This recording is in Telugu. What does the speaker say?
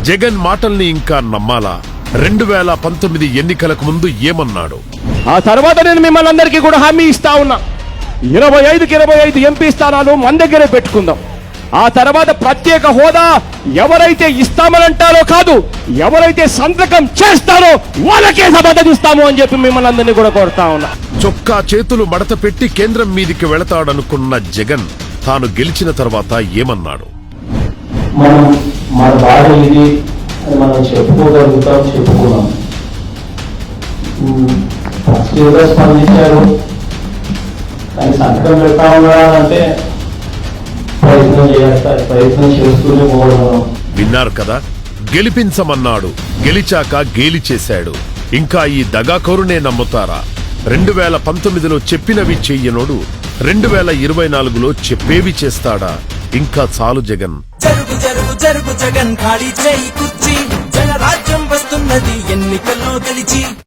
జగన్ మాటల్ని ఇంకా నమ్మాలా? 2019 ఎన్నికలకు ముందు ఏమన్నాడు? ఆ తర్వాత నేను మిమ్మల్ని అందరికీ కూడా హామీ ఇస్తా ఉన్నా, 25కి 25 ఎంపీ స్థానాలు మన దగ్గరే పెట్టుకుందాం. ఆ తర్వాత ప్రత్యేక హోదా ఎవరైతే ఇస్తామనంటారో కాదు, ఎవరైతే సంతకం చేస్తారో వాళ్ళకే మద్దతు ఇస్తాము అని చెప్పి మిమ్మల్ని అందరినీ కూడా కోరుతా ఉన్నా. చొక్కా చేతులు మడత పెట్టి కేంద్రం మీదికి వెళతాడనుకున్న జగన్ తాను గెలిచిన తర్వాత ఏమన్నాడు? మన బాధ ఇది అని మనం చెప్పుకోగలుగుతాం, చెప్పుకున్నాం. పాజిటివ్గా స్పందించారు, కానీ సంతకం పెడతా ఉన్నారంటే ప్రయత్నం చేస్తూనే పోవడం. విన్నారు కదా, గెలిపించమన్నాడు, గెలిచాక గేలి చేశాడు. ఇంకా ఈ దగాకోరునే నమ్ముతారా? 2019లో చెప్పినవి చెయ్యనోడు 2024లో చెప్పేవి చేస్తాడా? ఇంకా చాలు జగన్. జరుగు జరుగు జరుగు జగన్, ఖాళీ చేయి కుర్చీ, జనరాజ్యం వస్తున్నది ఎన్నికల్లో గెలిచి.